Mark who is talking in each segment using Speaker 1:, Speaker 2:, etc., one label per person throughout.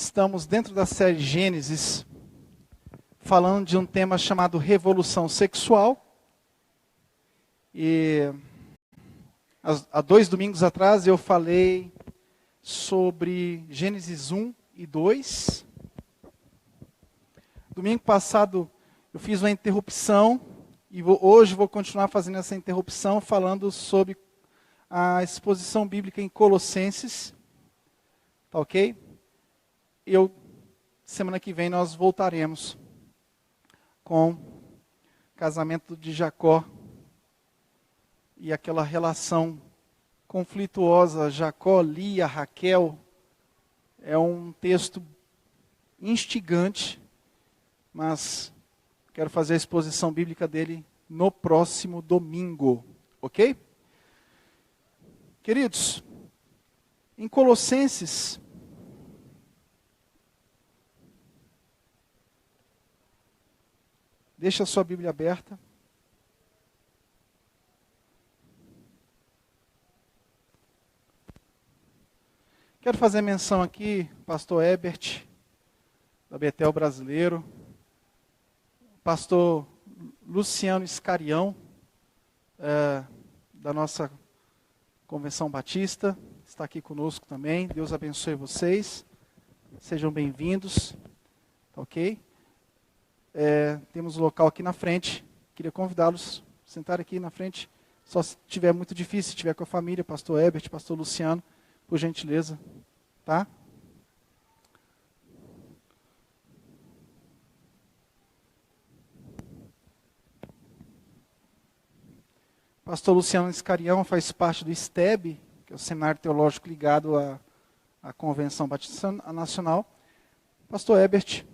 Speaker 1: Estamos dentro da série Gênesis, falando de um tema chamado revolução sexual. E há 2 domingos atrás eu falei sobre Gênesis 1 e 2. Domingo passado eu fiz uma interrupção e hoje vou continuar fazendo essa interrupção falando sobre a exposição bíblica em Colossenses. Tá ok? Semana que vem nós voltaremos com o casamento de Jacó e aquela relação conflituosa, Jacó, Lia, Raquel. É um texto instigante, mas quero fazer a exposição bíblica dele no próximo domingo, ok? Queridos, em Colossenses, deixa a sua Bíblia aberta. Quero fazer menção aqui, pastor Herbert, da Betel Brasileiro, pastor Luciano Iscarião, da nossa Convenção Batista, está aqui conosco também. Deus abençoe vocês. Sejam bem-vindos, ok? Temos um local aqui na frente. Queria convidá-los a sentar aqui na frente. Só se estiver muito difícil, se estiver com a família, pastor Herbert, pastor Luciano, por gentileza, tá? Pastor Luciano Iscarião faz parte do STEB, que é o Seminário Teológico ligado à Convenção Batista Nacional. Pastor Herbert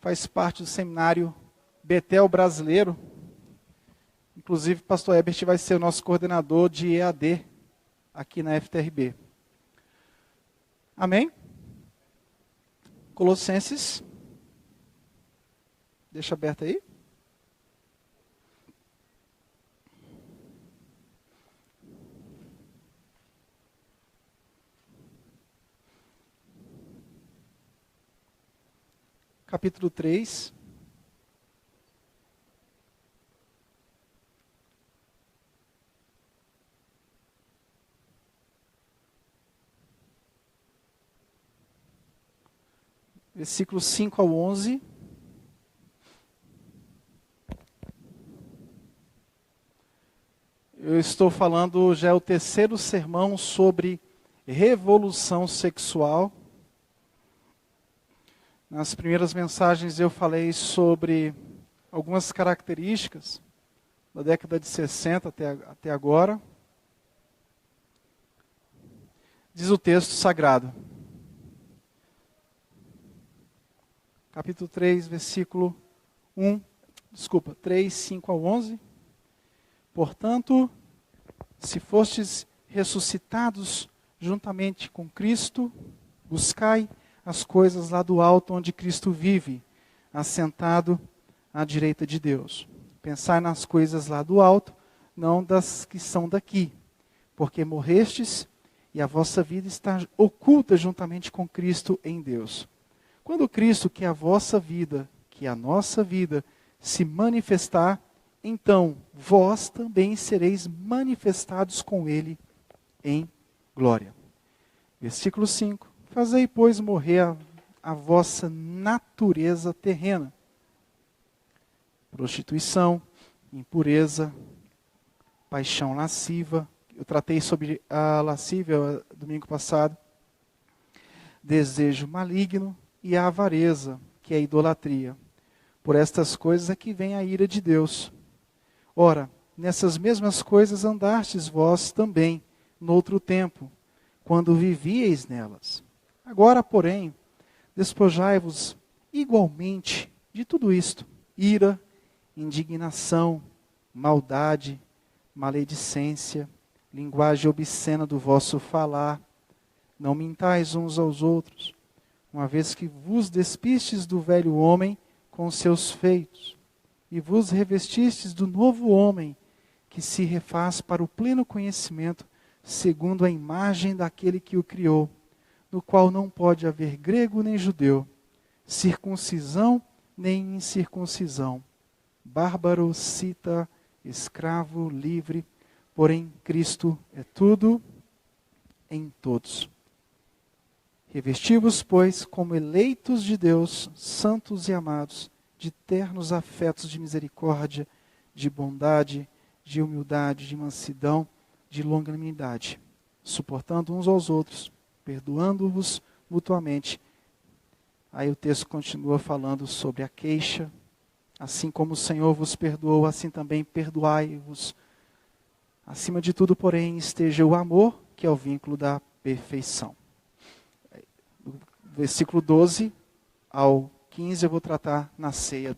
Speaker 1: faz parte do Seminário Betel Brasileiro. Inclusive, o pastor Herbert vai ser o nosso coordenador de EAD aqui na FTRB. Amém? Colossenses. Deixa aberto aí. Capítulo 3. Versículos 5 ao 11. Eu estou falando, já é o terceiro sermão sobre revolução sexual. Nas primeiras mensagens eu falei sobre algumas características da década de 60 até agora. Diz o texto sagrado. Capítulo 3, versículo 3, 5 ao 11. Portanto, se fostes ressuscitados juntamente com Cristo, buscai as coisas lá do alto onde Cristo vive, assentado à direita de Deus. Pensai nas coisas lá do alto, não das que são daqui, porque morrestes e a vossa vida está oculta juntamente com Cristo em Deus. Quando Cristo, que é a vossa vida, que é a nossa vida, se manifestar, então vós também sereis manifestados com Ele em glória. Versículo 5. Fazei, pois, morrer a vossa natureza terrena. Prostituição, impureza, paixão lasciva. Eu tratei sobre a lascívia domingo passado. Desejo maligno e a avareza, que é a idolatria. Por estas coisas é que vem a ira de Deus. Ora, nessas mesmas coisas andastes vós também, noutro tempo, quando vivíeis nelas. Agora, porém, despojai-vos igualmente de tudo isto: ira, indignação, maldade, maledicência, linguagem obscena do vosso falar. Não mintais uns aos outros, uma vez que vos despistes do velho homem com seus feitos, e vos revestistes do novo homem, que se refaz para o pleno conhecimento, segundo a imagem daquele que o criou, no qual não pode haver grego nem judeu, circuncisão nem incircuncisão, bárbaro, cita, escravo, livre, porém Cristo é tudo em todos. Revesti-vos, pois, como eleitos de Deus, santos e amados, de ternos afetos de misericórdia, de bondade, de humildade, de mansidão, de longanimidade, suportando uns aos outros, perdoando-vos mutuamente. Aí o texto continua falando sobre a queixa. Assim como o Senhor vos perdoou, assim também perdoai-vos. Acima de tudo, porém, esteja o amor, que é o vínculo da perfeição. Do versículo 12 ao 15 eu vou tratar na ceia,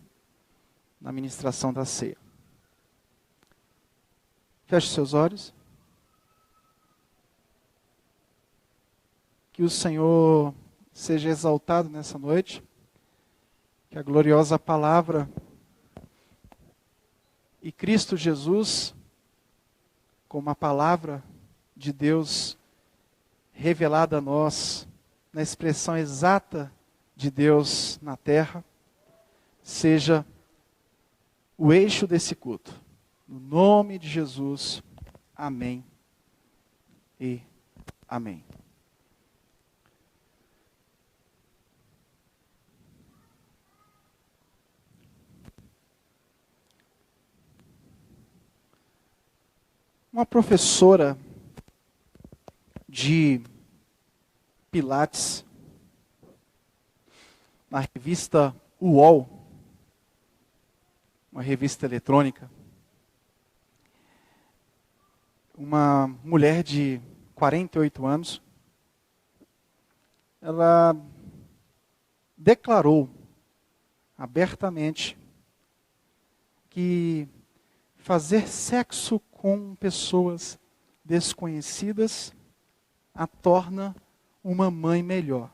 Speaker 1: na ministração da ceia. Feche seus olhos. Que o Senhor seja exaltado nessa noite. Que a gloriosa palavra e Cristo Jesus, como a palavra de Deus revelada a nós, na expressão exata de Deus na terra, seja o eixo desse culto. No nome de Jesus, amém e amém. Uma professora de Pilates, na revista UOL, uma revista eletrônica, uma mulher de 48 anos, ela declarou abertamente que fazer sexo com pessoas desconhecidas a torna uma mãe melhor.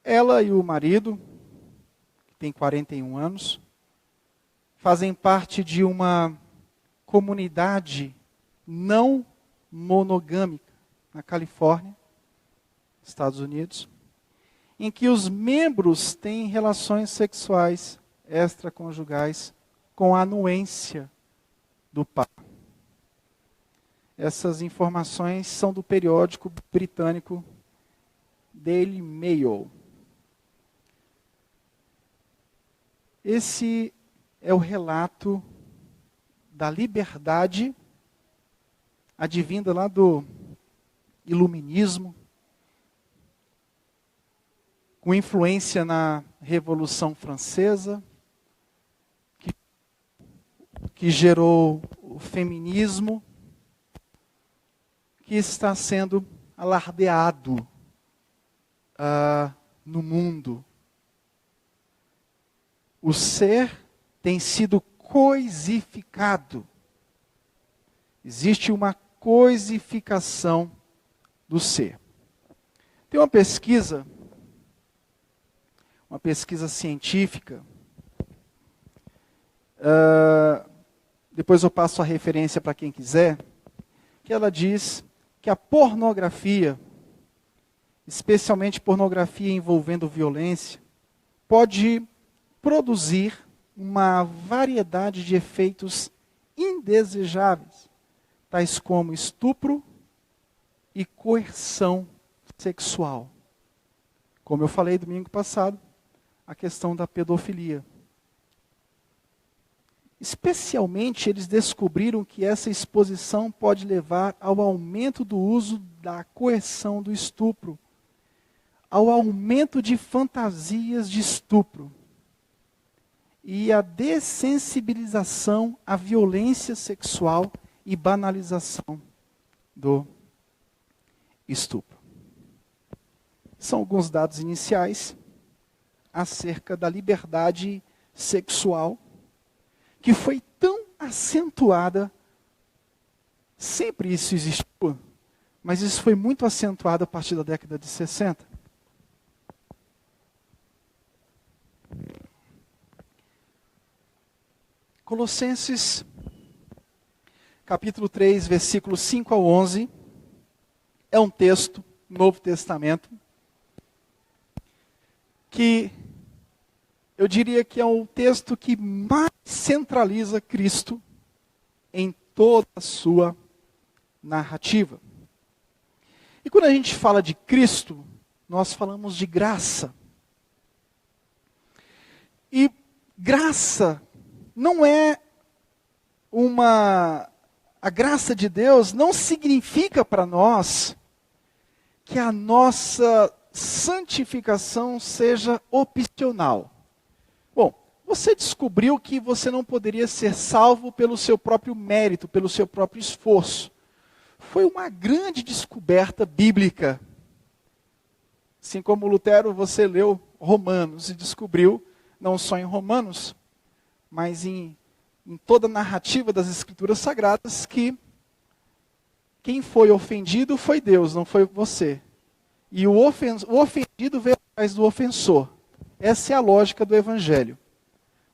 Speaker 1: Ela e o marido, que tem 41 anos, fazem parte de uma comunidade não monogâmica na Califórnia, Estados Unidos, em que os membros têm relações sexuais extraconjugais com a anuência do pai. Essas informações são do periódico britânico Daily Mail. Esse é o relato da liberdade advinda lá do iluminismo, com influência na Revolução Francesa, que gerou o feminismo, que está sendo alardeado no mundo. O ser tem sido coisificado. Existe uma coisificação do ser. Tem uma pesquisa científica, depois eu passo a referência para quem quiser, que ela diz que a pornografia, especialmente pornografia envolvendo violência, pode produzir uma variedade de efeitos indesejáveis, tais como estupro e coerção sexual. Como eu falei domingo passado, a questão da pedofilia. Especialmente, eles descobriram que essa exposição pode levar ao aumento do uso da coerção do estupro, ao aumento de fantasias de estupro e a dessensibilização à violência sexual e banalização do estupro. São alguns dados iniciais acerca da liberdade sexual, que foi tão acentuada, sempre isso existiu, mas isso foi muito acentuado a partir da década de 60. Colossenses, capítulo 3, versículos 5 ao 11, é um texto, Novo Testamento, que eu diria que é o texto que mais centraliza Cristo em toda a sua narrativa. E quando a gente fala de Cristo, nós falamos de graça. E graça não é a graça de Deus não significa para nós que a nossa santificação seja opcional. Bom, você descobriu que você não poderia ser salvo pelo seu próprio mérito, pelo seu próprio esforço. Foi uma grande descoberta bíblica. Assim como Lutero, você leu Romanos e descobriu, não só em Romanos, mas em toda a narrativa das Escrituras Sagradas, que quem foi ofendido foi Deus, não foi você. E o ofendido veio atrás do ofensor. Essa é a lógica do Evangelho.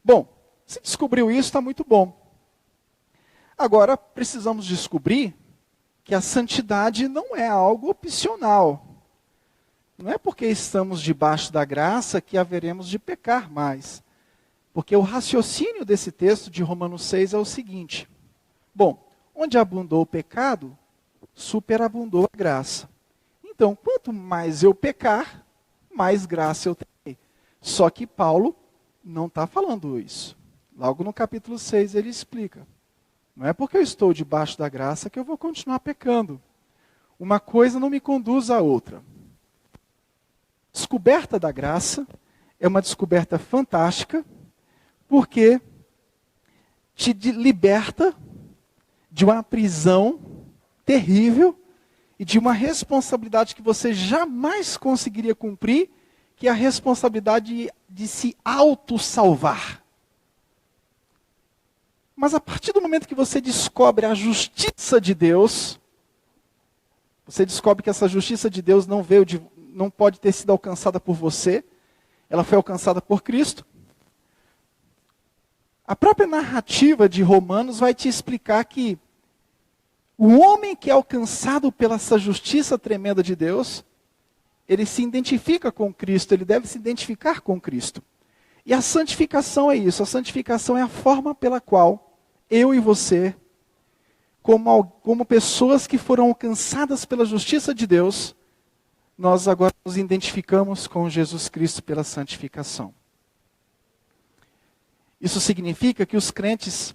Speaker 1: Bom, se descobriu isso, está muito bom. Agora, precisamos descobrir que a santidade não é algo opcional. Não é porque estamos debaixo da graça que haveremos de pecar mais. Porque o raciocínio desse texto de Romanos 6 é o seguinte. Bom, onde abundou o pecado, superabundou a graça. Então, quanto mais eu pecar, mais graça eu terei. Só que Paulo não está falando isso. Logo no capítulo 6 ele explica. Não é porque eu estou debaixo da graça que eu vou continuar pecando. Uma coisa não me conduz à outra. Descoberta da graça é uma descoberta fantástica, porque te liberta de uma prisão terrível e de uma responsabilidade que você jamais conseguiria cumprir, que é a responsabilidade de se auto-salvar. Mas a partir do momento que você descobre a justiça de Deus, você descobre que essa justiça de Deus não pode ter sido alcançada por você, ela foi alcançada por Cristo. A própria narrativa de Romanos vai te explicar que o homem que é alcançado pela essa justiça tremenda de Deus, ele se identifica com Cristo, ele deve se identificar com Cristo. E a santificação é isso, a santificação é a forma pela qual eu e você, como pessoas que foram alcançadas pela justiça de Deus, nós agora nos identificamos com Jesus Cristo pela santificação. Isso significa que os crentes,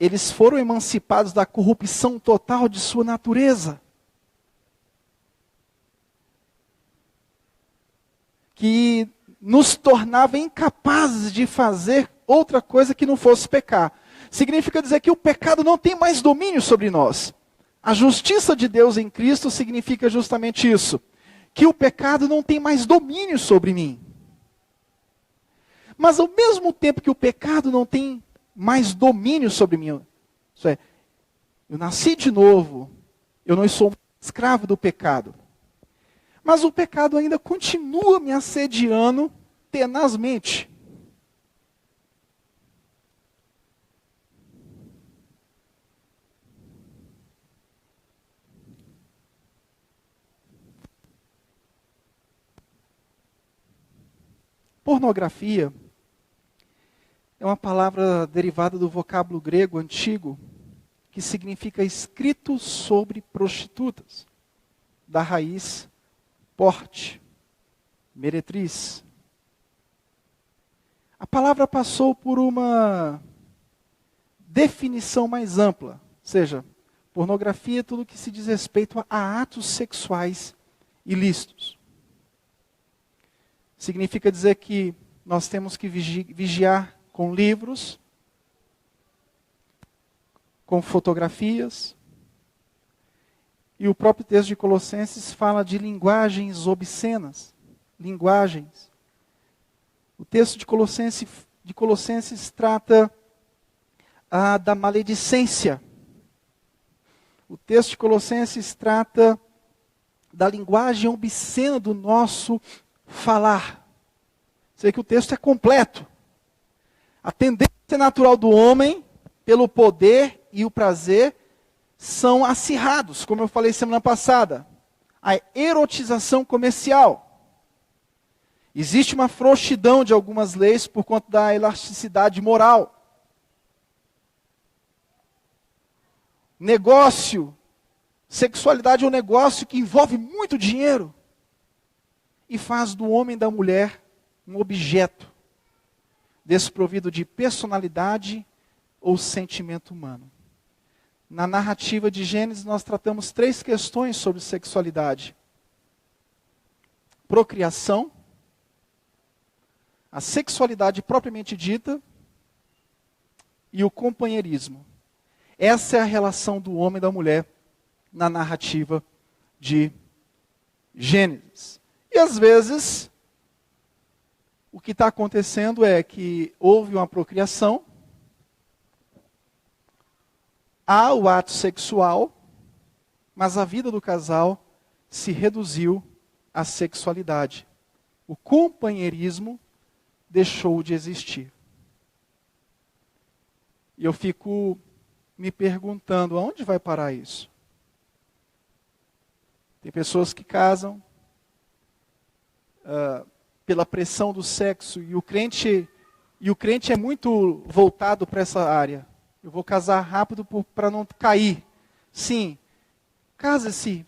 Speaker 1: eles foram emancipados da corrupção total de sua natureza. Que nos tornava incapazes de fazer outra coisa que não fosse pecar. Significa dizer que o pecado não tem mais domínio sobre nós. A justiça de Deus em Cristo significa justamente isso. Que o pecado não tem mais domínio sobre mim. Mas ao mesmo tempo que o pecado não tem mais domínio sobre mim, isso é, eu nasci de novo, eu não sou escravo do pecado. Mas o pecado ainda continua me assediando tenazmente. Pornografia é uma palavra derivada do vocábulo grego antigo, que significa escrito sobre prostitutas, da raiz porte, meretriz. A palavra passou por uma definição mais ampla, ou seja, pornografia é tudo que se diz respeito a atos sexuais ilícitos. Significa dizer que nós temos que vigiar com livros, com fotografias. E o próprio texto de Colossenses fala de linguagens obscenas. Linguagens. O texto de Colossenses trata da maledicência. O texto de Colossenses trata da linguagem obscena do nosso falar. Sei que o texto é completo. A tendência natural do homem, pelo poder e o prazer, são acirrados, como eu falei semana passada. a erotização comercial. Existe uma frouxidão de algumas leis por conta da elasticidade moral. Negócio, sexualidade é um negócio que envolve muito dinheiro e faz do homem e da mulher um objeto desprovido de personalidade ou sentimento humano. Na narrativa de Gênesis, nós tratamos 3 questões sobre sexualidade: procriação, a sexualidade propriamente dita e o companheirismo. Essa é a relação do homem e da mulher na narrativa de Gênesis. E às vezes, o que está acontecendo é que houve uma procriação, há o ato sexual, mas a vida do casal se reduziu à sexualidade. O companheirismo deixou de existir. E eu fico me perguntando, aonde vai parar isso? Tem pessoas que casam pela pressão do sexo, e o crente é muito voltado para essa área. Eu vou casar rápido para não cair. Sim, case-se.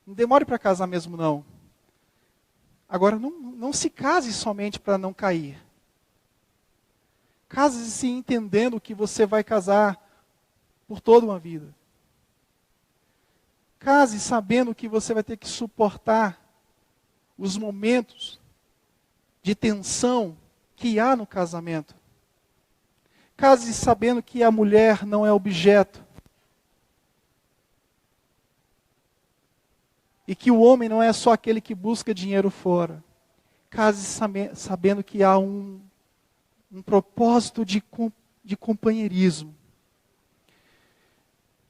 Speaker 1: Não demore para casar mesmo, não. Agora, não se case somente para não cair. Case-se entendendo que você vai casar por toda uma vida. Case sabendo que você vai ter que suportar os momentos de tensão que há no casamento. Case sabendo que a mulher não é objeto. E que o homem não é só aquele que busca dinheiro fora. Case sabendo que há um propósito de companheirismo.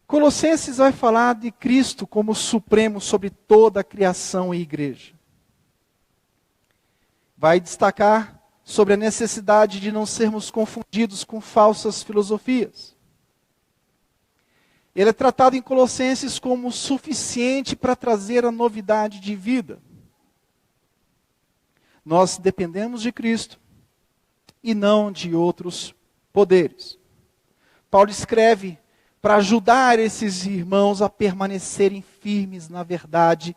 Speaker 1: Colossenses vai falar de Cristo como supremo sobre toda a criação e igreja. Vai destacar sobre a necessidade de não sermos confundidos com falsas filosofias. Ele é tratado em Colossenses como suficiente para trazer a novidade de vida. Nós dependemos de Cristo e não de outros poderes. Paulo escreve para ajudar esses irmãos a permanecerem firmes na verdade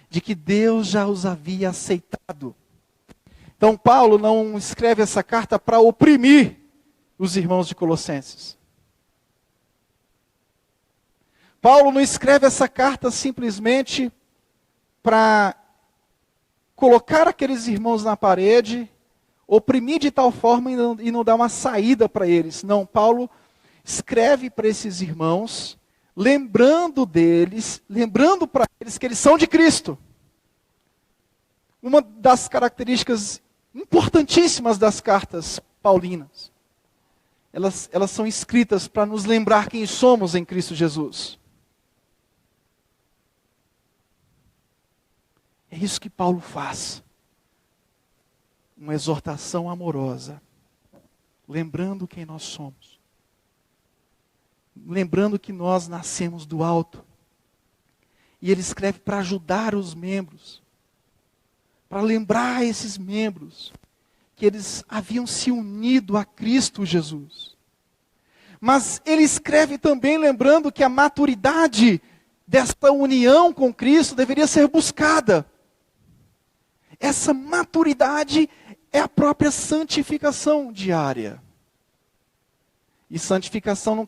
Speaker 1: de que Deus já os havia aceitado. Então Paulo não escreve essa carta para oprimir os irmãos de Colossenses. Paulo não escreve essa carta simplesmente para colocar aqueles irmãos na parede, oprimir de tal forma e não dar uma saída para eles. Não, Paulo escreve para esses irmãos, lembrando deles, lembrando para eles que eles são de Cristo. Uma das características importantíssimas das cartas paulinas, elas são escritas para nos lembrar quem somos em Cristo Jesus. É isso que Paulo faz. Uma exortação amorosa, lembrando quem nós somos. Lembrando que nós nascemos do alto. E ele escreve para ajudar os membros, para lembrar esses membros que eles haviam se unido a Cristo Jesus. Mas ele escreve também lembrando que a maturidade desta união com Cristo deveria ser buscada. Essa maturidade é a própria santificação diária. E santificação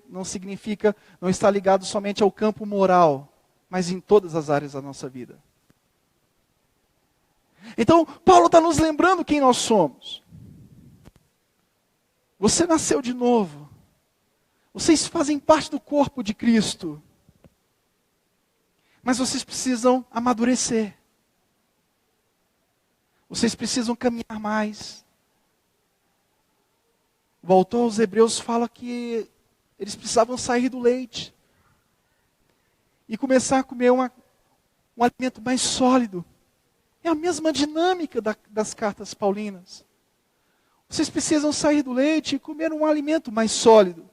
Speaker 1: não significa, não está ligado somente ao campo moral, mas em todas as áreas da nossa vida. Então, Paulo está nos lembrando quem nós somos. Você nasceu de novo. Vocês fazem parte do corpo de Cristo. Mas vocês precisam amadurecer. Vocês precisam caminhar mais. O autor aos Hebreus fala que eles precisavam sair do leite e começar a comer um alimento mais sólido. É a mesma dinâmica das cartas paulinas. Vocês precisam sair do leite e comer um alimento mais sólido.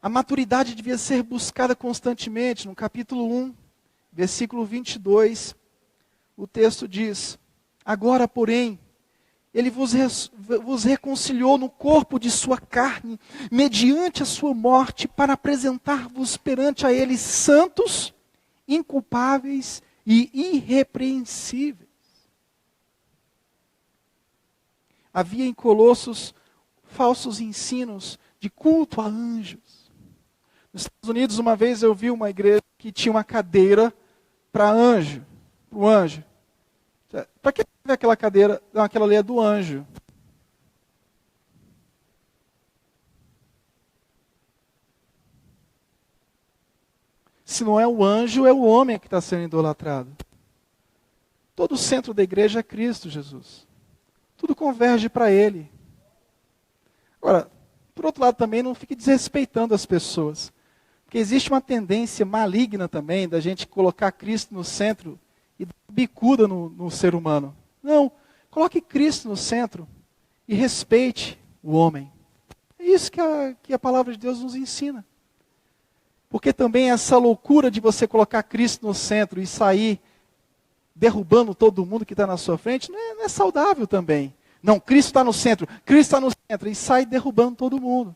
Speaker 1: A maturidade devia ser buscada constantemente. No capítulo 1, versículo 22, o texto diz: agora, porém, ele vos reconciliou no corpo de sua carne, mediante a sua morte, para apresentar-vos perante a ele santos, inculpáveis e irrepreensíveis. Havia em Colossos falsos ensinos de culto a anjos. Nos Estados Unidos, uma vez eu vi uma igreja que tinha uma cadeira para anjo, para o anjo. Para que aquela cadeira? Não, aquela ali é do anjo. Se não é o anjo, é o homem que está sendo idolatrado. Todo o centro da igreja é Cristo Jesus. Tudo converge para Ele. Agora, por outro lado também, não fique desrespeitando as pessoas. Porque existe uma tendência maligna também da gente colocar Cristo no centro e dar bicuda no ser humano. Não, coloque Cristo no centro e respeite o homem. É isso que a palavra de Deus nos ensina. Porque também essa loucura de você colocar Cristo no centro e sair derrubando todo mundo que está na sua frente, não é saudável também. Não, Cristo está no centro e sai derrubando todo mundo.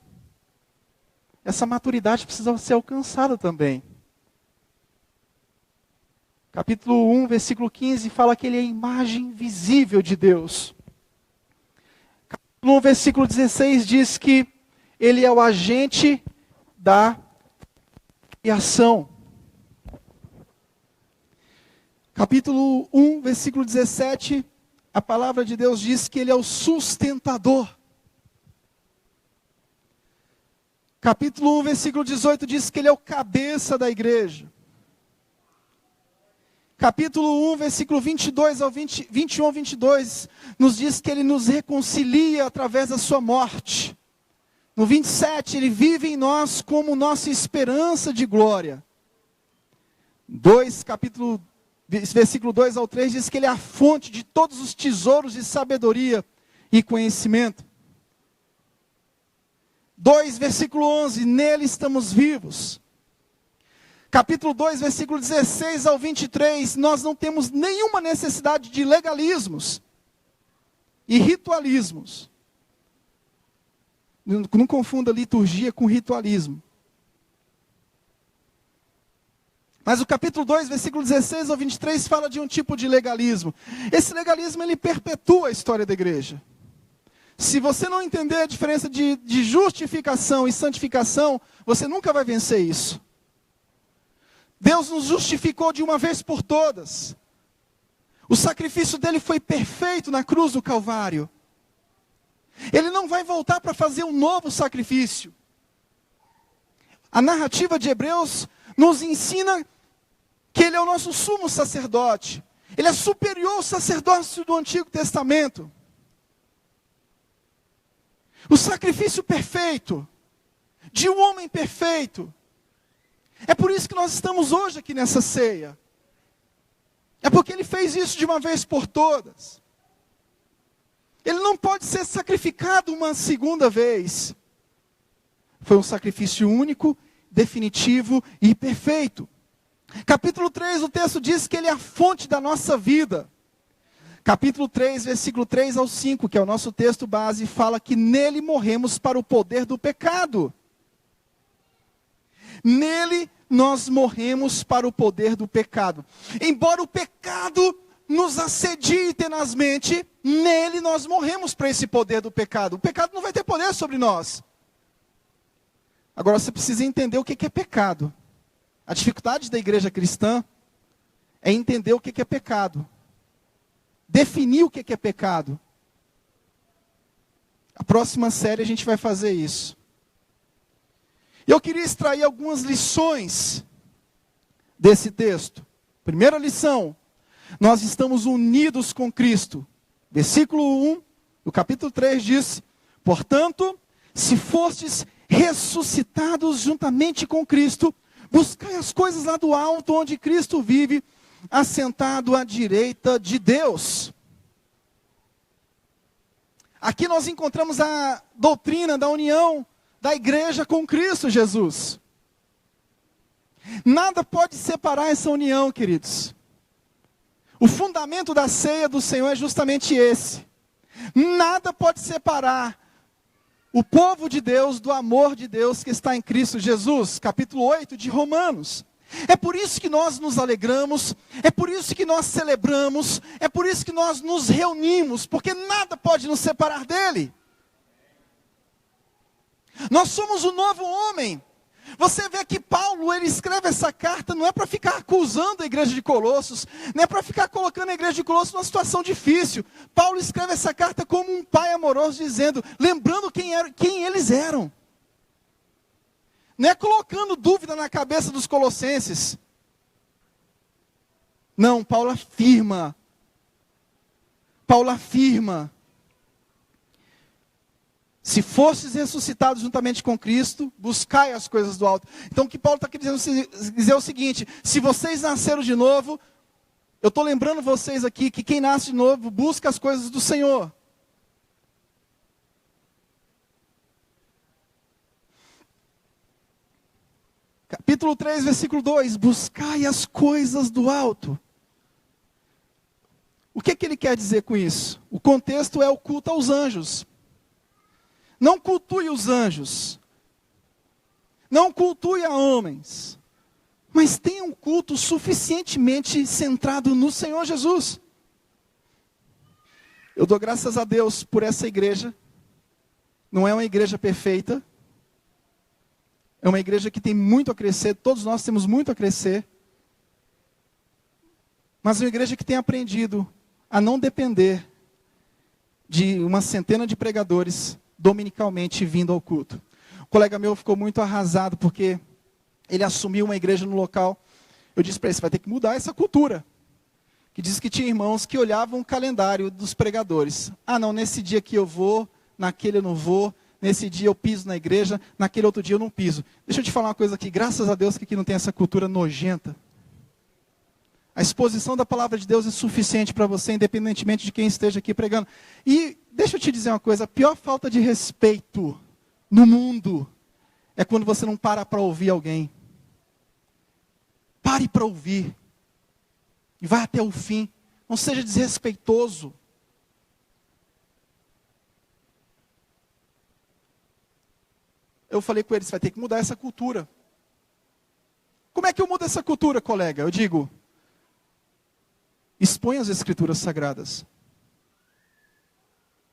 Speaker 1: Essa maturidade precisa ser alcançada também. Capítulo 1, versículo 15, fala que ele é a imagem visível de Deus. Capítulo 1, versículo 16 diz que ele é o agente da criação. Capítulo 1, versículo 17, a palavra de Deus diz que ele é o sustentador. Capítulo 1, versículo 18 diz que ele é o cabeça da igreja. Capítulo 1, versículo 22 ao 21 ao 22, nos diz que ele nos reconcilia através da sua morte. No 27, ele vive em nós como nossa esperança de glória. Versículo 2 ao 3 diz que ele é a fonte de todos os tesouros de sabedoria e conhecimento. 2, versículo 11, nele estamos vivos. Capítulo 2, versículo 16 ao 23, nós não temos nenhuma necessidade de legalismos e ritualismos. Não confunda liturgia com ritualismo. Mas o capítulo 2, versículo 16 ao 23, fala de um tipo de legalismo. Esse legalismo, ele perpetua a história da igreja. Se você não entender a diferença de justificação e santificação, você nunca vai vencer isso. Deus nos justificou de uma vez por todas. O sacrifício dele foi perfeito na cruz do Calvário. Ele não vai voltar para fazer um novo sacrifício. A narrativa de Hebreus nos ensina que ele é o nosso sumo sacerdote. Ele é superior ao sacerdócio do Antigo Testamento. O sacrifício perfeito, de um homem perfeito. É por isso que nós estamos hoje aqui nessa ceia. É porque ele fez isso de uma vez por todas. Ele não pode ser sacrificado uma segunda vez. Foi um sacrifício único, definitivo e perfeito. Capítulo 3, o texto diz que ele é a fonte da nossa vida. Capítulo 3, versículo 3 ao 5, que é o nosso texto base, fala que nele morremos para o poder do pecado. Nele nós morremos para o poder do pecado. Embora o pecado nos assedie tenazmente, nele nós morremos para esse poder do pecado. O pecado não vai ter poder sobre nós. Agora você precisa entender o que é pecado. A dificuldade da igreja cristã é entender o que é pecado. Definir o que é pecado. A próxima série a gente vai fazer isso. Eu queria extrair algumas lições desse texto. Primeira lição, nós estamos unidos com Cristo. Versículo 1 do capítulo 3 diz: portanto, se fostes ressuscitados juntamente com Cristo, buscai as coisas lá do alto, onde Cristo vive, assentado à direita de Deus. Aqui nós encontramos a doutrina da união da igreja com Cristo Jesus. Nada pode separar essa união, queridos. O fundamento da ceia do Senhor é justamente esse. Nada pode separar o povo de Deus do amor de Deus que está em Cristo Jesus. Capítulo 8 de Romanos. É por isso que nós nos alegramos, é por isso que nós celebramos, é por isso que nós nos reunimos, porque nada pode nos separar dele. Nós somos o novo homem. Você vê que Paulo, ele escreve essa carta, não é para ficar acusando a igreja de Colossos, não é para ficar colocando a igreja de Colossos numa situação difícil. Paulo escreve essa carta como um pai amoroso, dizendo, lembrando quem eles eram. Não é colocando dúvida na cabeça dos colossenses. Não, Paulo afirma. Se fostes ressuscitados juntamente com Cristo, buscai as coisas do alto. Então o que Paulo está querendo dizer é o seguinte: se vocês nasceram de novo, eu estou lembrando vocês aqui que quem nasce de novo busca as coisas do Senhor. Capítulo 3, versículo 2: buscai as coisas do alto. O que ele quer dizer com isso? O contexto é o culto aos anjos. Não cultue os anjos. Não cultue a homens. Mas tenha um culto suficientemente centrado no Senhor Jesus. Eu dou graças a Deus por essa igreja. Não é uma igreja perfeita. É uma igreja que tem muito a crescer. Todos nós temos muito a crescer. Mas é uma igreja que tem aprendido a não depender de uma centena de pregadores dominicalmente vindo ao culto. Um colega meu ficou muito arrasado porque ele assumiu uma igreja no local. Eu disse para ele, você vai ter que mudar essa cultura. Que diz que tinha irmãos que olhavam o calendário dos pregadores. Ah não, nesse dia aqui eu vou, naquele eu não vou, nesse dia eu piso na igreja, naquele outro dia eu não piso. Deixa eu te falar uma coisa aqui, graças a Deus que aqui não tem essa cultura nojenta. A exposição da palavra de Deus é suficiente para você, independentemente de quem esteja aqui pregando. E deixa eu te dizer uma coisa, a pior falta de respeito no mundo é quando você não para ouvir alguém. Pare para ouvir. E vá até o fim. Não seja desrespeitoso. Eu falei com ele, você vai ter que mudar essa cultura. Como é que eu mudo essa cultura, colega? Eu digo, expõe as escrituras sagradas.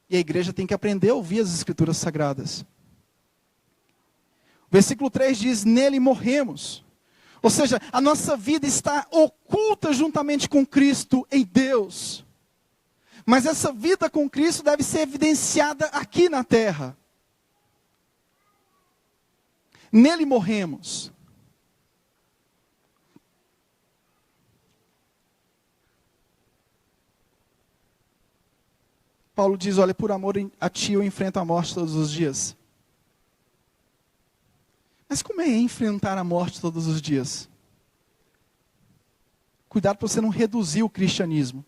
Speaker 1: E a igreja tem que aprender a ouvir as escrituras sagradas. O versículo 3 diz, nele morremos. Ou seja, a nossa vida está oculta juntamente com Cristo em Deus. Mas essa vida com Cristo deve ser evidenciada aqui na terra. Nele morremos. Paulo diz, olha, por amor a ti eu enfrento a morte todos os dias. Mas como é enfrentar a morte todos os dias? Cuidado para você não reduzir o cristianismo.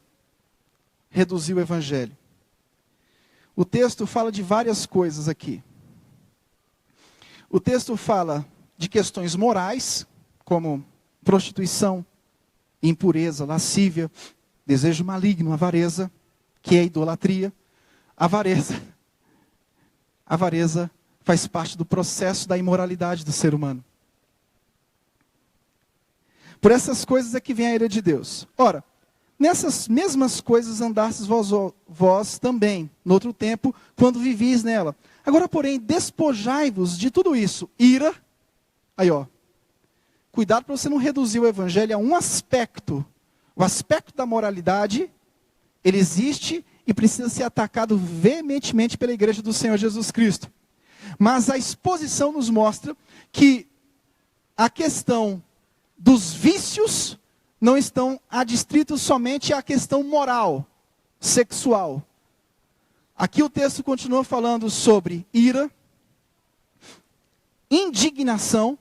Speaker 1: Reduzir o evangelho. O texto fala de várias coisas aqui. O texto fala de questões morais, como prostituição, impureza, lascívia, desejo maligno, avareza, que é idolatria. Avareza faz parte do processo da imoralidade do ser humano. Por essas coisas é que vem a ira de Deus. Ora, nessas mesmas coisas andastes vós também, no outro tempo, quando vivis nela. Agora, porém, despojai-vos de tudo isso. Ira, aí ó, cuidado para você não reduzir o evangelho a um aspecto. O aspecto da moralidade, ele existe e precisa ser atacado veementemente pela igreja do Senhor Jesus Cristo. Mas a exposição nos mostra que a questão dos vícios não estão adstritos somente à questão moral, sexual. Aqui o texto continua falando sobre ira, indignação.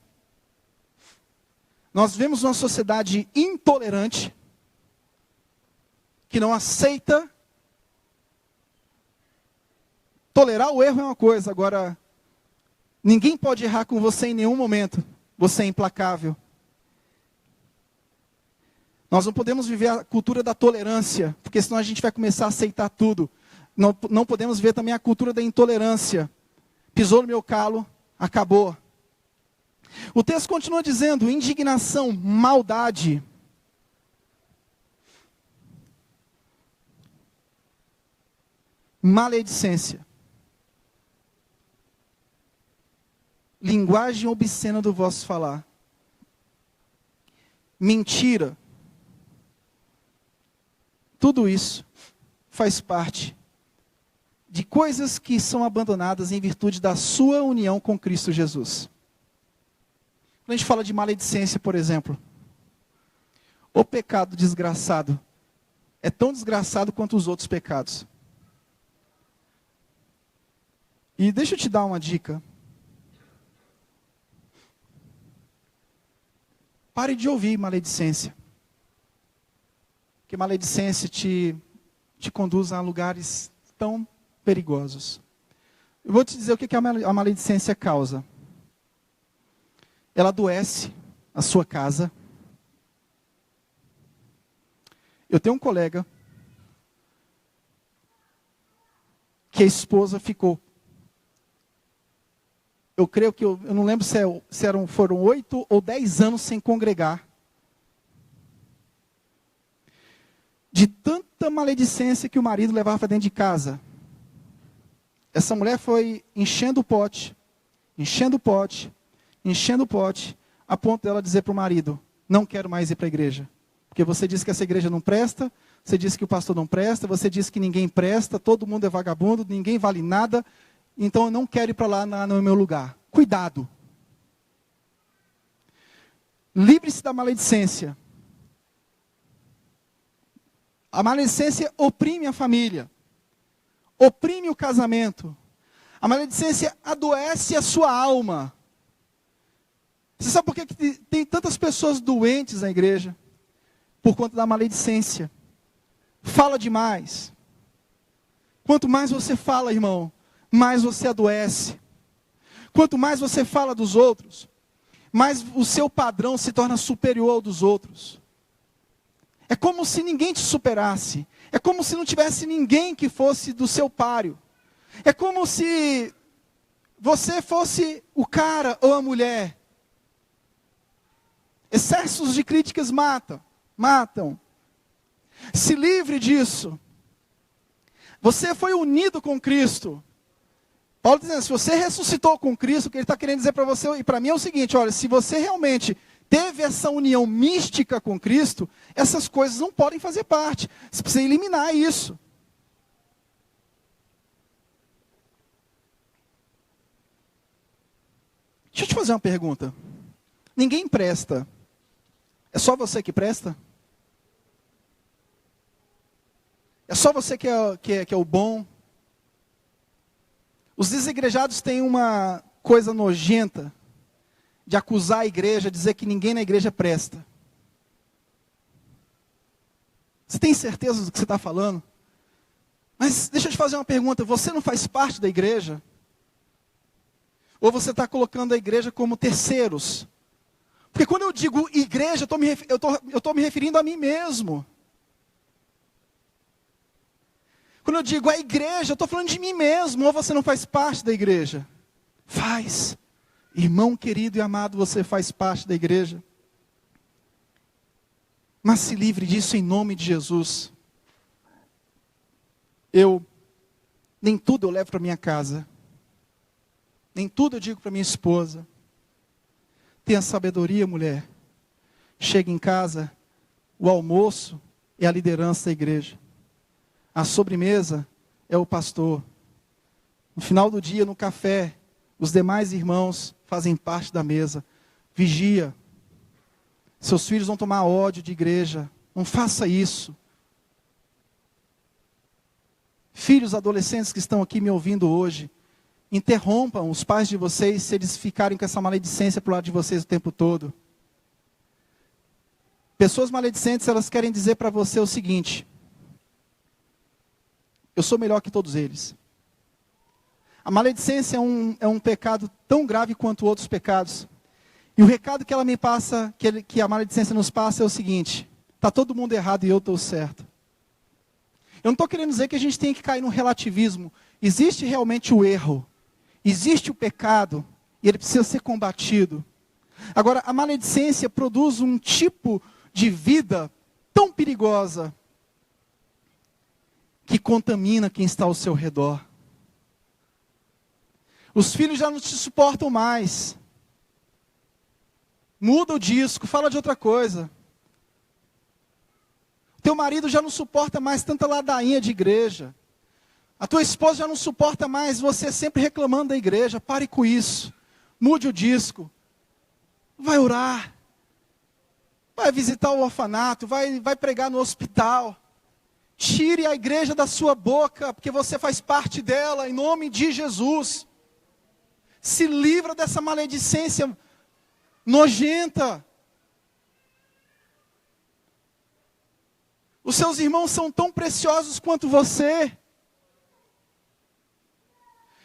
Speaker 1: Nós vemos uma sociedade intolerante, que não aceita. Tolerar o erro é uma coisa, agora Ninguém pode errar com você em nenhum momento. Você é implacável. Nós não podemos viver a cultura da tolerância, porque senão a gente vai começar a aceitar tudo. Não podemos ver também a cultura da intolerância. Pisou no meu calo, acabou. O texto continua dizendo: indignação, maldade. Maledicência. Linguagem obscena do vosso falar. Mentira. Tudo isso faz parte de coisas que são abandonadas em virtude da sua união com Cristo Jesus. Quando a gente fala de maledicência, por exemplo, o pecado desgraçado é tão desgraçado quanto os outros pecados. E deixa eu te dar uma dica. Pare de ouvir maledicência. Porque maledicência te conduz a lugares tão perigosos. Eu vou te dizer o que a maledicência causa. Ela adoece a sua casa. Eu tenho um colega que a esposa ficou. Eu creio que, eu não lembro se foram 8 ou 10 anos sem congregar. De tanta maledicência que o marido levava para dentro de casa. Essa mulher foi enchendo o pote, a ponto dela dizer para o marido: não quero mais ir para a igreja. Porque você disse que essa igreja não presta, você disse que o pastor não presta, você disse que ninguém presta, todo mundo é vagabundo, ninguém vale nada. Então eu não quero ir para lá no meu lugar. Cuidado. Livre-se da maledicência. A maledicência oprime a família. Oprime o casamento. A maledicência adoece a sua alma. Você sabe por que tem tantas pessoas doentes na igreja? Por conta da maledicência. Fala demais. Quanto mais você fala, irmão, mais você adoece. Quanto mais você fala dos outros, mais o seu padrão se torna superior ao dos outros. É como se ninguém te superasse. É como se não tivesse ninguém que fosse do seu páreo. É como se você fosse o cara ou a mulher. Excessos de críticas matam. Se livre disso. Você foi unido com Cristo. Paulo está dizendo, se você ressuscitou com Cristo, o que ele está querendo dizer para você e para mim é o seguinte: olha, se você realmente teve essa união mística com Cristo, essas coisas não podem fazer parte. Você precisa eliminar isso. Deixa eu te fazer uma pergunta. Ninguém presta. É só você que presta? É só você que é o bom? Os desigrejados têm uma coisa nojenta de acusar a igreja, dizer que ninguém na igreja presta. Você tem certeza do que você está falando? Mas deixa eu te fazer uma pergunta, você não faz parte da igreja? Ou você está colocando a igreja como terceiros? Porque quando eu digo igreja, eu estou me referindo a mim mesmo. Quando eu digo a igreja, eu estou falando de mim mesmo. Ou você não faz parte da igreja? Faz. Irmão querido e amado, você faz parte da igreja. Mas se livre disso em nome de Jesus. Nem tudo eu levo para minha casa. Nem tudo eu digo para minha esposa. Tenha sabedoria, mulher. Chega em casa, o almoço é a liderança da igreja. A sobremesa é o pastor. No final do dia, no café, os demais irmãos fazem parte da mesa. Vigia. Seus filhos vão tomar ódio de igreja. Não faça isso. Filhos adolescentes que estão aqui me ouvindo hoje, interrompam os pais de vocês se eles ficarem com essa maledicência para o lado de vocês o tempo todo. Pessoas maledicentes, elas querem dizer para você o seguinte: eu sou melhor que todos eles. A maledicência é um pecado tão grave quanto outros pecados. E o recado que ela me passa, que a maledicência nos passa é o seguinte: está todo mundo errado e eu estou certo. Eu não estou querendo dizer que a gente tem que cair no relativismo. Existe realmente o erro, existe o pecado, e ele precisa ser combatido. Agora, a maledicência produz um tipo de vida tão perigosa, que contamina quem está ao seu redor. Os filhos já não te suportam mais. Muda o disco, fala de outra coisa. Teu marido já não suporta mais tanta ladainha de igreja. A tua esposa já não suporta mais você sempre reclamando da igreja. Pare com isso. Mude o disco. Vai orar. Vai visitar o orfanato. Vai pregar no hospital. Tire a igreja da sua boca, porque você faz parte dela, em nome de Jesus. Se livra dessa maledicência nojenta. Os seus irmãos são tão preciosos quanto você.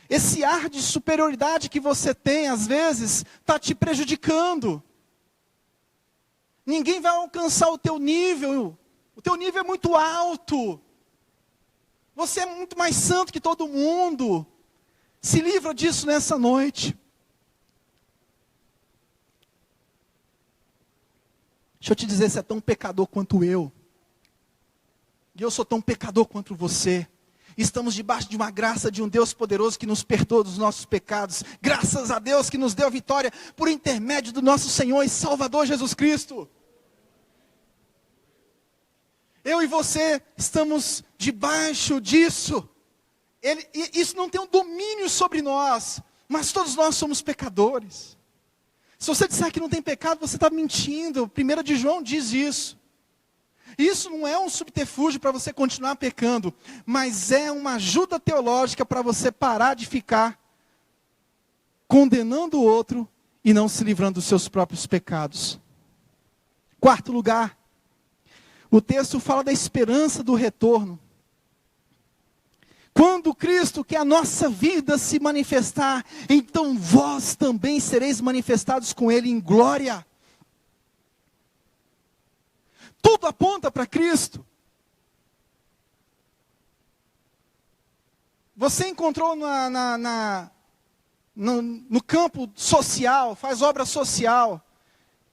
Speaker 1: Esse ar de superioridade que você tem, às vezes, está te prejudicando. Ninguém vai alcançar o teu nível. O teu nível é muito alto. Você é muito mais santo que todo mundo. Se livra disso nessa noite. Deixa eu te dizer, você é tão pecador quanto eu. E eu sou tão pecador quanto você. Estamos debaixo de uma graça de um Deus poderoso que nos perdoa dos nossos pecados. Graças a Deus que nos deu a vitória por intermédio do nosso Senhor e Salvador Jesus Cristo. Eu e você estamos debaixo disso. Isso não tem um domínio sobre nós, mas todos nós somos pecadores. Se você disser que não tem pecado, você está mentindo. 1 de João diz isso. Isso não é um subterfúgio para você continuar pecando, mas é uma ajuda teológica para você parar de ficar condenando o outro e não se livrando dos seus próprios pecados. Quarto lugar, o texto fala da esperança do retorno. Quando Cristo, que é a nossa vida, se manifestar, então vós também sereis manifestados com Ele em glória. Tudo aponta para Cristo. Você encontrou no campo social, faz obra social,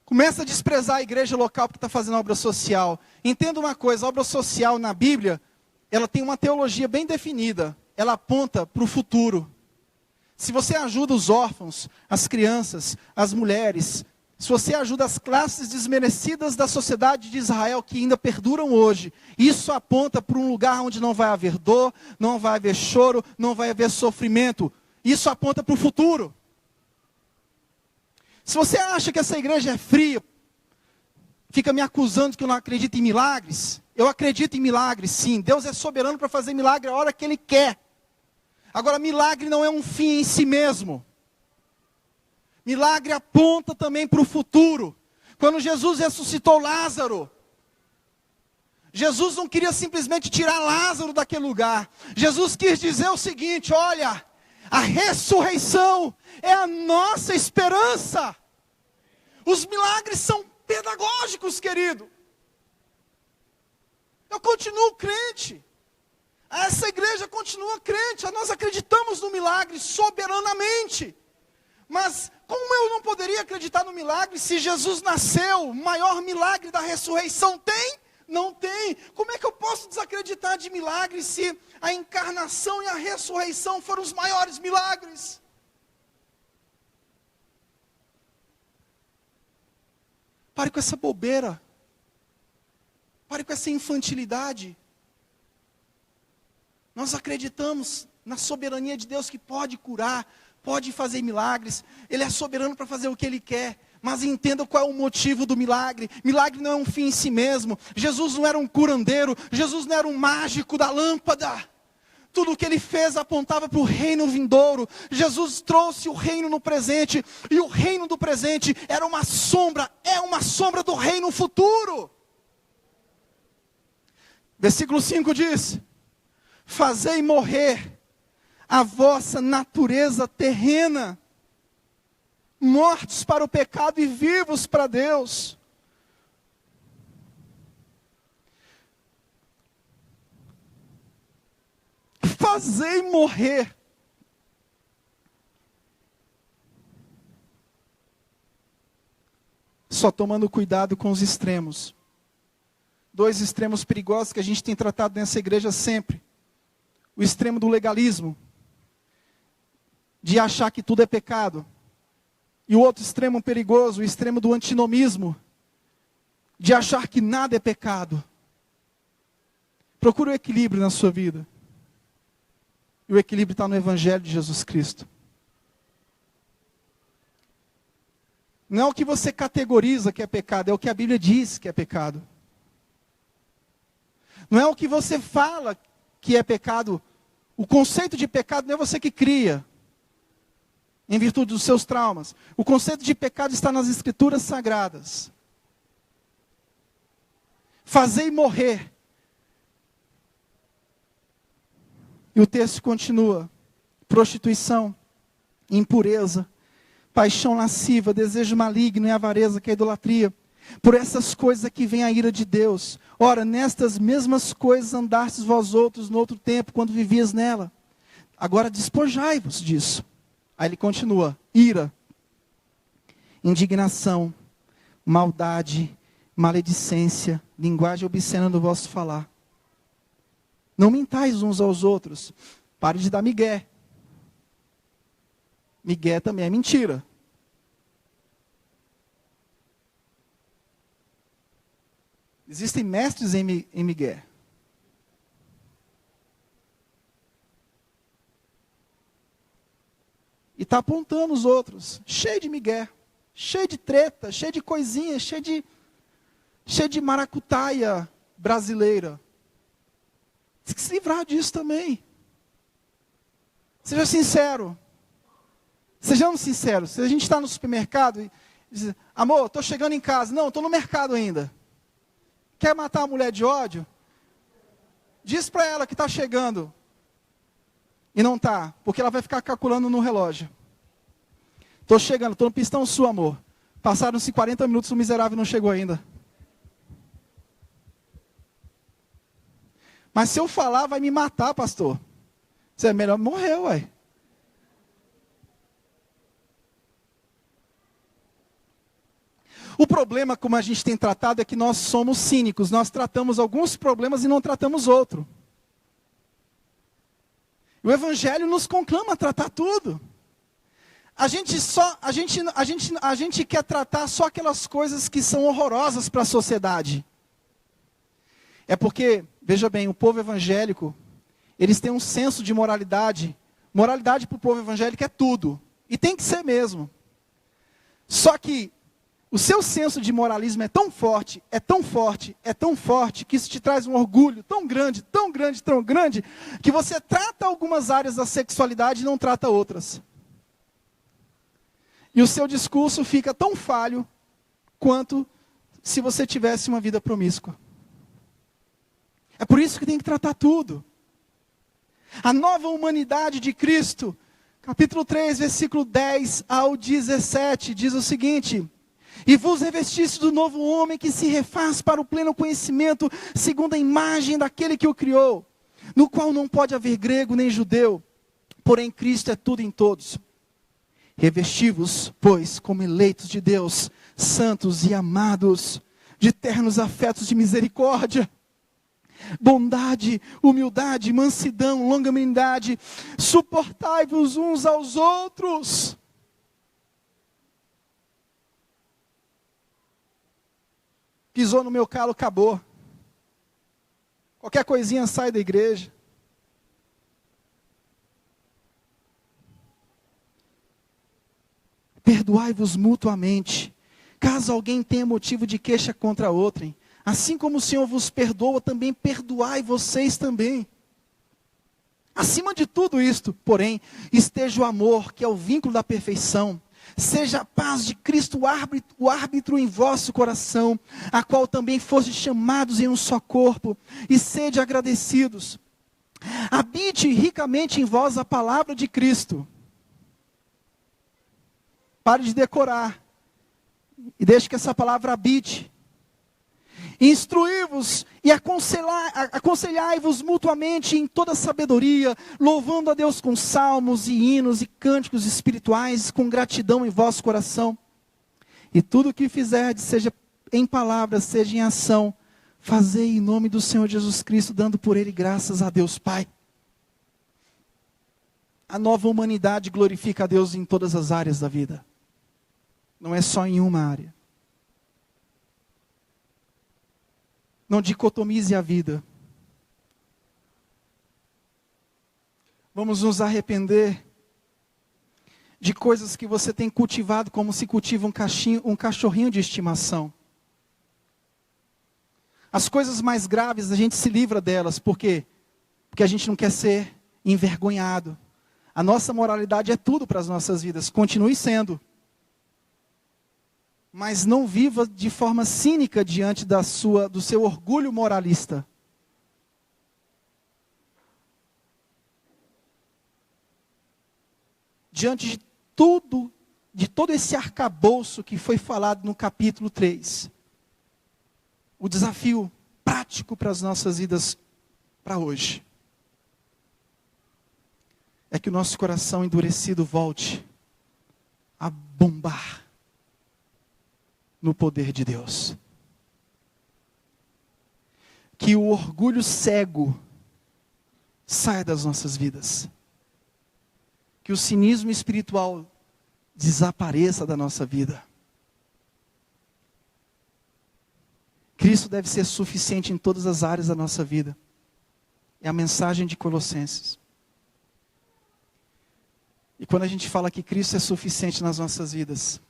Speaker 1: começa a desprezar a igreja local porque está fazendo obra social. Entenda uma coisa, a obra social na Bíblia, ela tem uma teologia bem definida. Ela aponta para o futuro. Se você ajuda os órfãos, as crianças, as mulheres, se você ajuda as classes desmerecidas da sociedade de Israel que ainda perduram hoje, isso aponta para um lugar onde não vai haver dor, não vai haver choro, não vai haver sofrimento. Isso aponta para o futuro. Se você acha que essa igreja é fria, fica me acusando que eu não acredito em milagres. Eu acredito em milagres, sim. Deus é soberano para fazer milagre a hora que Ele quer. Agora, milagre não é um fim em si mesmo. Milagre aponta também para o futuro. Quando Jesus ressuscitou Lázaro, Jesus não queria simplesmente tirar Lázaro daquele lugar. Jesus quis dizer o seguinte: olha, a ressurreição é a nossa esperança. Os milagres são pedagógicos, querido. Eu continuo crente. Essa igreja continua crente. Nós acreditamos no milagre soberanamente. Mas como eu não poderia acreditar no milagre se Jesus nasceu? O maior milagre da ressurreição tem? Não tem. Como é que eu posso desacreditar de milagre se a encarnação e a ressurreição foram os maiores milagres? Pare com essa bobeira. Pare com essa infantilidade. Nós acreditamos na soberania de Deus que pode curar, pode fazer milagres. Ele é soberano para fazer o que Ele quer. Mas entenda qual é o motivo do milagre. Milagre não é um fim em si mesmo. Jesus não era um curandeiro. Jesus não era um mágico da lâmpada. Tudo o que Ele fez apontava para o reino vindouro. Jesus trouxe o reino no presente. E o reino do presente era uma sombra. É uma sombra do reino futuro. Versículo 5 diz: fazei morrer a vossa natureza terrena, mortos para o pecado e vivos para Deus. Fazei morrer. Só tomando cuidado com os extremos. 2 extremos perigosos que a gente tem tratado nessa igreja sempre. O extremo do legalismo, de achar que tudo é pecado. E o outro extremo perigoso, o extremo do antinomismo, de achar que nada é pecado. Procure o equilíbrio na sua vida. E o equilíbrio está no Evangelho de Jesus Cristo. Não é o que você categoriza que é pecado, é o que a Bíblia diz que é pecado. Não é o que você fala que é pecado. O conceito de pecado não é você que cria, em virtude dos seus traumas. O conceito de pecado está nas Escrituras Sagradas. Fazei morrer. E o texto continua. Prostituição, impureza, paixão lasciva, desejo maligno e avareza, que é a idolatria. Por essas coisas aqui vem a ira de Deus. Ora, nestas mesmas coisas andastes vós outros no outro tempo, quando vivias nela. Agora despojai-vos disso. Aí ele continua. Ira, indignação, maldade, maledicência, linguagem obscena do vosso falar. Não mintais uns aos outros. Pare de dar migué. Migué também é mentira. Existem mestres em migué. E está apontando os outros. Cheio de migué. Cheio de treta. Cheio de coisinha. Cheio de maracutaia brasileira. Tem que se livrar disso também. Seja sincero. Sejamos sinceros. Se a gente está no supermercado e diz, amor, estou chegando em casa. Não, estou no mercado ainda. Quer matar a mulher de ódio? Diz para ela que está chegando. E não está, porque ela vai ficar calculando no relógio. Estou chegando, estou no pistão sul, amor. Passaram-se 40 minutos, o miserável não chegou ainda. Mas se eu falar, vai me matar, pastor. Você é melhor morrer, ué. O problema, como a gente tem tratado, é que nós somos cínicos. Nós tratamos alguns problemas e não tratamos outro. O Evangelho nos conclama a tratar tudo. A gente quer tratar só aquelas coisas que são horrorosas para a sociedade. É porque, veja bem, o povo evangélico, eles têm um senso de moralidade. Moralidade para o povo evangélico é tudo. E tem que ser mesmo. Só que o seu senso de moralismo é tão forte, é tão forte, é tão forte, que isso te traz um orgulho tão grande, tão grande, tão grande, que você trata algumas áreas da sexualidade e não trata outras. E o seu discurso fica tão falho quanto se você tivesse uma vida promíscua. É por isso que tem que tratar tudo. A nova humanidade de Cristo, capítulo 3, versículo 10 ao 17, diz o seguinte: e vos revestiste do novo homem que se refaz para o pleno conhecimento, segundo a imagem daquele que o criou, no qual não pode haver grego nem judeu, porém Cristo é tudo em todos. Revesti-vos, pois, como eleitos de Deus, santos e amados, de ternos afetos de misericórdia, bondade, humildade, mansidão, longanimidade, suportai-vos uns aos outros. Pisou no meu calo, acabou. Qualquer coisinha sai da igreja. Perdoai-vos mutuamente, caso alguém tenha motivo de queixa contra outrem. Assim como o Senhor vos perdoa, também perdoai vocês também. Acima de tudo isto, porém, esteja o amor, que é o vínculo da perfeição. Seja a paz de Cristo o árbitro em vosso coração, a qual também fostes chamados em um só corpo, e sede agradecidos. Habite ricamente em vós a palavra de Cristo. Pare de decorar. E deixe que essa palavra habite. Instruí-vos e aconselhai-vos mutuamente em toda sabedoria, louvando a Deus com salmos e hinos e cânticos espirituais, com gratidão em vosso coração. E tudo o que fizerdes, seja em palavras, seja em ação, fazei em nome do Senhor Jesus Cristo, dando por Ele graças a Deus Pai. A nova humanidade glorifica a Deus em todas as áreas da vida. Não é só em uma área. Não dicotomize a vida. Vamos nos arrepender de coisas que você tem cultivado como se cultiva um cachorrinho de estimação. As coisas mais graves, a gente se livra delas. Por quê? Porque a gente não quer ser envergonhado. A nossa moralidade é tudo para as nossas vidas. Continue sendo. Mas não viva de forma cínica diante do seu orgulho moralista. Diante de todo esse arcabouço que foi falado no capítulo 3. O desafio prático para as nossas vidas para hoje é que o nosso coração endurecido volte a bombar no poder de Deus. Que o orgulho cego saia das nossas vidas. Que o cinismo espiritual desapareça da nossa vida. Cristo deve ser suficiente em todas as áreas da nossa vida. É a mensagem de Colossenses. E quando a gente fala que Cristo é suficiente nas nossas vidas,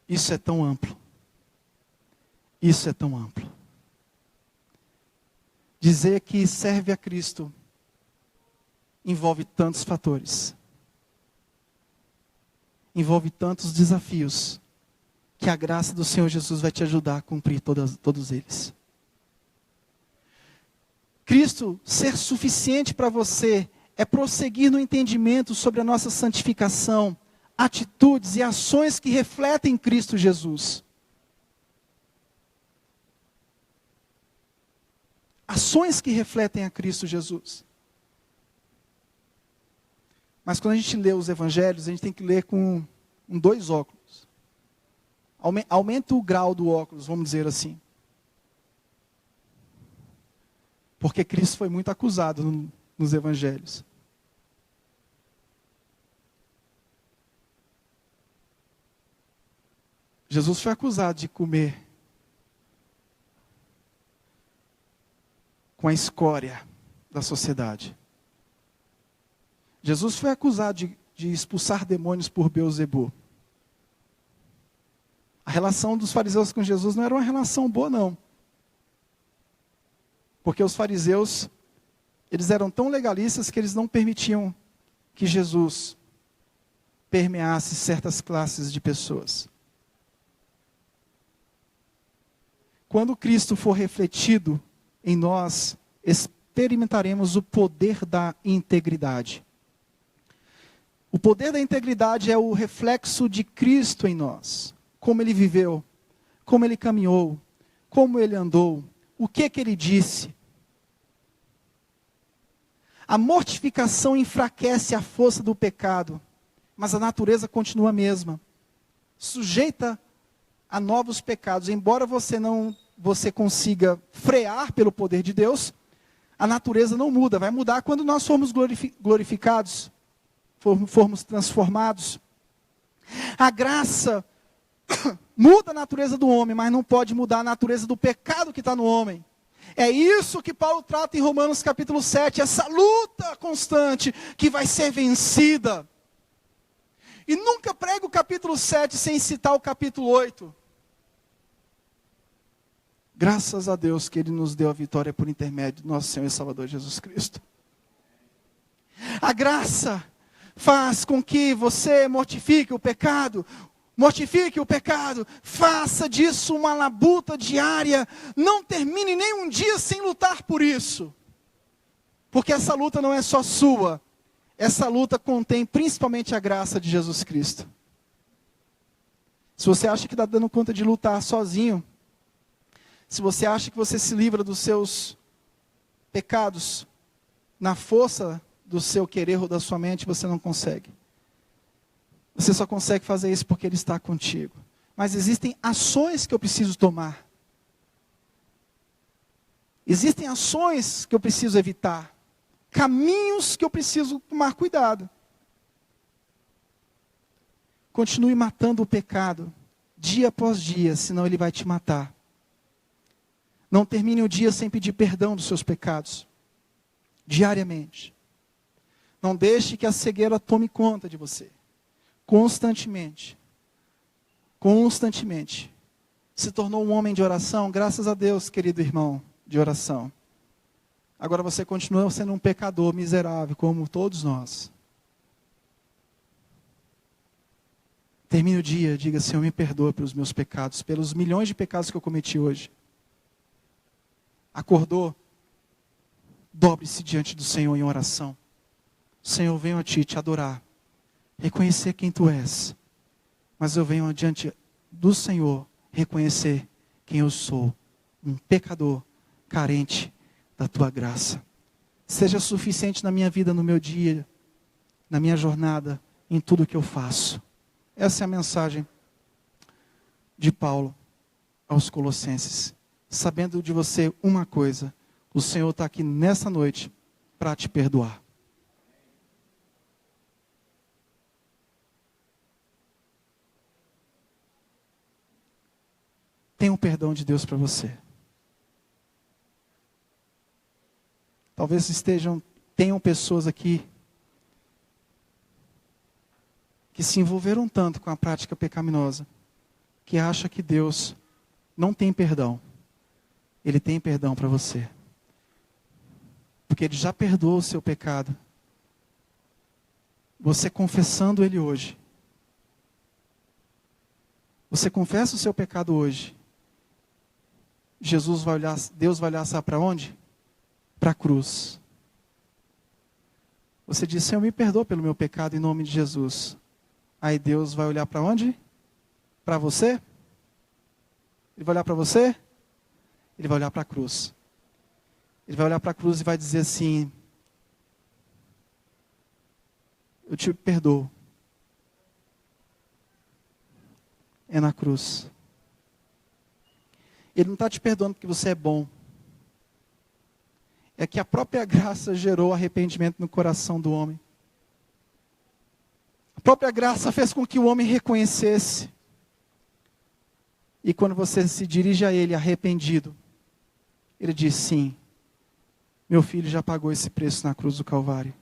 Speaker 1: isso é tão amplo. Isso é tão amplo. Dizer que serve a Cristo envolve tantos fatores. Envolve tantos desafios, que a graça do Senhor Jesus vai te ajudar a cumprir todos eles. Cristo ser suficiente para você é prosseguir no entendimento sobre a nossa santificação, atitudes e ações que refletem Cristo Jesus. Ações que refletem a Cristo Jesus. Mas quando a gente lê os evangelhos, a gente tem que ler com dois óculos. Aumenta o grau do óculos, vamos dizer assim. Porque Cristo foi muito acusado nos evangelhos. Jesus foi acusado de comer com a escória da sociedade. Jesus foi acusado de expulsar demônios por Beelzebul. A relação dos fariseus com Jesus não era uma relação boa, não. Porque os fariseus, eles eram tão legalistas que eles não permitiam que Jesus permeasse certas classes de pessoas. Quando Cristo for refletido em nós, experimentaremos o poder da integridade. O poder da integridade é o reflexo de Cristo em nós. Como Ele viveu, como Ele caminhou, como Ele andou, o que Ele disse. A mortificação enfraquece a força do pecado, mas a natureza continua a mesma. Sujeita a novos pecados. Embora você consiga frear pelo poder de Deus, a natureza não muda. Vai mudar quando nós formos glorificados, formos transformados. A graça muda a natureza do homem, mas não pode mudar a natureza do pecado que está no homem. É isso que Paulo trata em Romanos capítulo 7, essa luta constante que vai ser vencida. E nunca prega o capítulo 7 sem citar o capítulo 8. Graças a Deus que Ele nos deu a vitória por intermédio do nosso Senhor e Salvador Jesus Cristo. A graça faz com que você mortifique o pecado, faça disso uma labuta diária, não termine nem um dia sem lutar por isso. Porque essa luta não é só sua. Essa luta contém principalmente a graça de Jesus Cristo. Se você acha que está dando conta de lutar sozinho, se você acha que você se livra dos seus pecados na força do seu querer ou da sua mente, você não consegue. Você só consegue fazer isso porque Ele está contigo. Mas existem ações que eu preciso tomar. Existem ações que eu preciso evitar. Caminhos que eu preciso tomar cuidado. Continue matando o pecado, dia após dia, senão ele vai te matar. Não termine o dia sem pedir perdão dos seus pecados, diariamente. Não deixe que a cegueira tome conta de você. Constantemente. Se tornou um homem de oração, graças a Deus, querido irmão, de oração. Agora você continua sendo um pecador miserável, como todos nós. Termine o dia, diga: Senhor, me perdoa pelos meus pecados, pelos milhões de pecados que eu cometi hoje. Acordou? Dobre-se diante do Senhor em oração. Senhor, eu venho a Ti te adorar, reconhecer quem Tu és. Mas eu venho diante do Senhor reconhecer quem eu sou, um pecador carente da Tua graça. Seja suficiente na minha vida, no meu dia, na minha jornada, em tudo que eu faço. Essa é a mensagem de Paulo aos Colossenses. Sabendo de você uma coisa: o Senhor está aqui nessa noite para te perdoar. Tem um perdão de Deus para você. Talvez tenham pessoas aqui que se envolveram tanto com a prática pecaminosa, que acha que Deus não tem perdão. Ele tem perdão para você. Porque Ele já perdoou o seu pecado. Você confessando Ele hoje. Você confessa o seu pecado hoje. Deus vai olhar, sabe para onde? Para a cruz. Você diz: Senhor, me perdoa pelo meu pecado em nome de Jesus. Aí Deus vai olhar para onde? Para você? Ele vai olhar para você? Ele vai olhar para a cruz. Ele vai olhar para a cruz e vai dizer assim: eu te perdoo. É na cruz. Ele não está te perdoando porque você é bom. É que a própria graça gerou arrependimento no coração do homem. A própria graça fez com que o homem reconhecesse. E quando você se dirige a Ele arrependido, Ele diz: sim, meu filho já pagou esse preço na cruz do Calvário.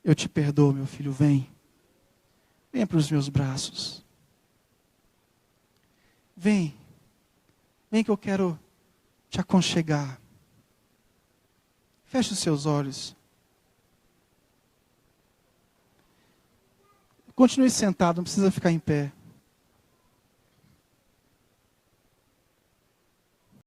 Speaker 1: Eu te perdoo, meu filho, vem. Venha para os meus braços. Vem. Vem que eu quero te aconchegar. Feche os seus olhos. Continue sentado, não precisa ficar em pé.